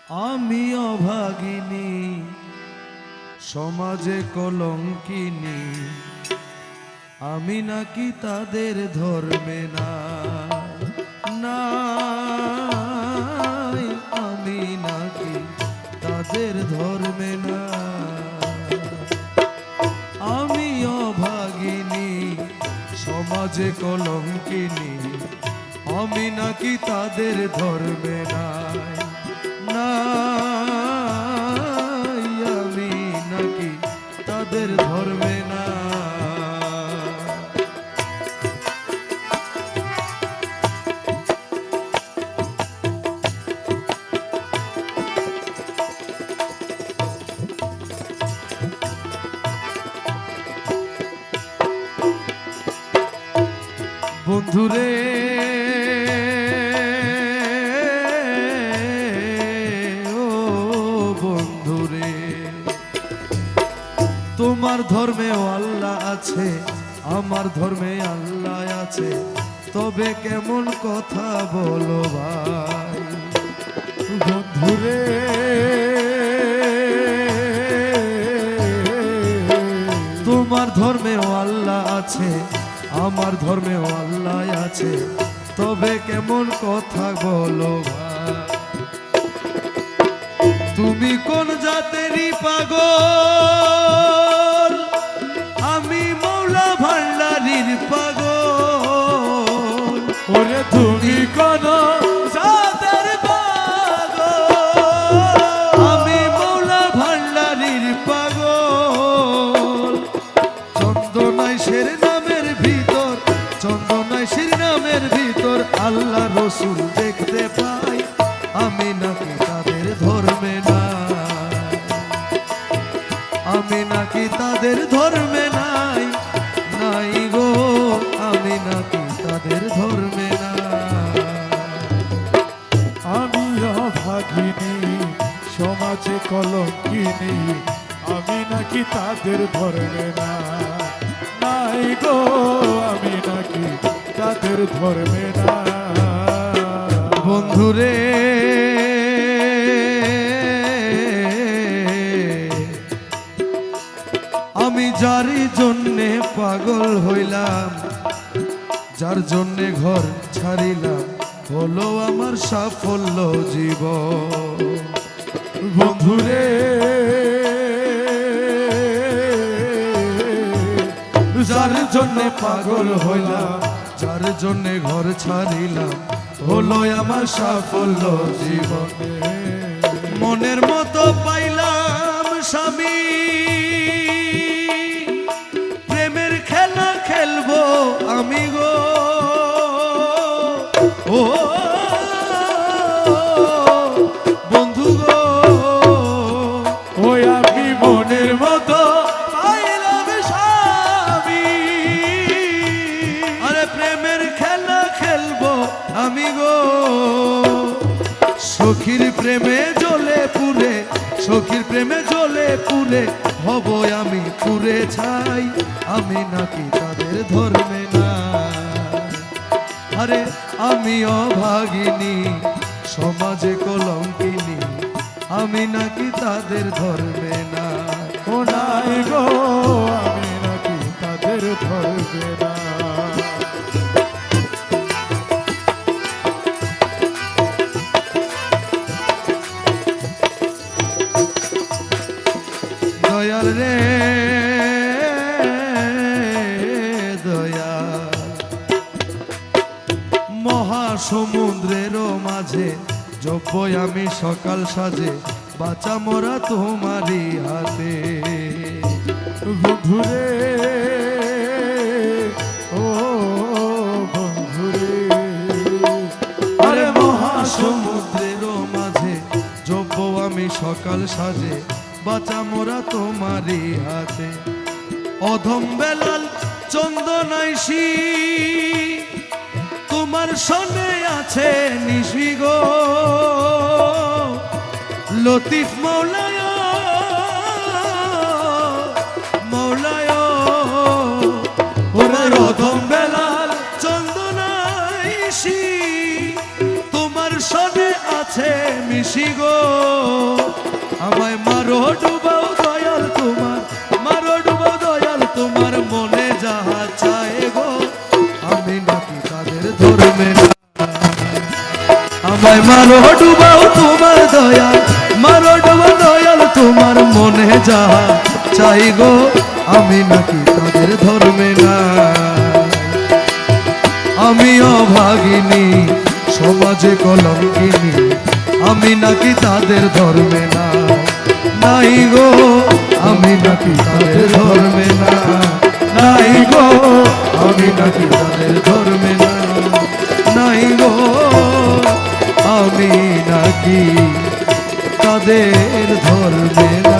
আমি অভাগিনী সমাজে কলঙ্কিনী, আমি নাকি তাদের ধর্মে নাই, আমি নাকি তাদের ধর্মে না। আমি অভাগিনী সমাজে কলঙ্কিনী, আমি নাকি তাদের ধর্মে নাই, আমি নাকি তাদের ধর্মে না। বন্ধুরে তোমার ধর্মেও আল্লাহ আছে, আমার ধর্মে আল্লাহ আছে, তবে কেমন কথা বলো ভাই। বন্ধুরে তোমার ধর্মেও আল্লাহ আছে, আমার ধর্মেও আল্লাহ আছে, তবে কেমন কথা বলো ভাই। তুমি কোন জাতেরই পাগল, আমি মৌলা ভান্ডারীর পাগল। ওরে তুমি কোন জাতের পাগল, আমি মৌলা ভান্ডারীর পাগল। চন্দনাইশের নামের ভিতর, চন্দনাইশের নামের ভিতর আল্লাহ রসুল দেখতে পাই, আমি নাকি তাদের ধর্মে না, আমি নাকি তাদের ধর্মে নাই, নাই গো, আমি নাকি তাদের ধর্মে না। আমি অভাগিনী সমাজে কলঙ্কিনী, আমি নাকি তাদের ধর্মে না, নাই গো, আমি নাকি তাদের ধর্মে না। বন্ধুরে আমি যার জন্যে পাগল হইলাম, যার জন্যে ঘর ছাড়িলাম, হলো আমার সাফল্য জীবন। বন্ধুরে যার জন্যে পাগল হইলাম, যার জন্যে ঘর ছাড়িলাম, হলো আমার সাফল্য জীবন। মনের মতো পাইলাম স্বামী, প্রেমের খেলা খেলবো আমি গো। ও বন্ধু গো, ওই আমি মনের মতো পাইলাম স্বামী, আরে প্রেমের খেলা খেলবো আমি গো। সখীর প্রেমে জ্বলে পুরে, সখীর প্রেমে জ্বলে পুরে, হব আমি পুরে ছাই, আমি নাকি তাদের ধর্মে না। আরে আমি অভাগিনী সমাজে কলঙ্কিনী, আমি নাকি তাদের ধর্মে না। ও নাই গো, আমি নাকি তাদের ধর্মে না। দয়াল রে দয়াল, মহাসমুদ্রেরও মাঝে জপই আমি সকাল সাজে, বাঁচা মরা তোমারই হাতে। বন্ধুরে ও বন্ধুরে, আরে মহাসমুদ্রেরও মাঝে জপ আমি সকাল সাজে, বাঁচা মোরা তোমারই হাতে। অধম বেলাল চন্দনাইশি তোমার সনে আছে নিশি গো। লতিফ মৌলায় মৌলায়, ওরে অধম বেলাল চন্দনাইশি তোমার সনে আছে বেশি গো আমায় মারো ডুবাও দয়াল তোমার, মারো ডুবাও দয়াল তোমার মনে যাহা চায় গো আমি নাকি তাদের ধর্মে না। আমায় মারো ডুবাও তোমার দয়াল, মারো ডুবাও দয়াল তোমার মনে যাহা চাই গো আমি নাকি তাদের ধর্মে না। আমি অভাগিনী সমাজে কলঙ্কিনী আমি নাকি তাদের ধর্মে না, নাই গো আমি নাকি তাদের ধর্মে না, নাই গো আমি নাকি তাদের ধর্মে না, নাই গো আমি নাকি তাদের ধর্মে না।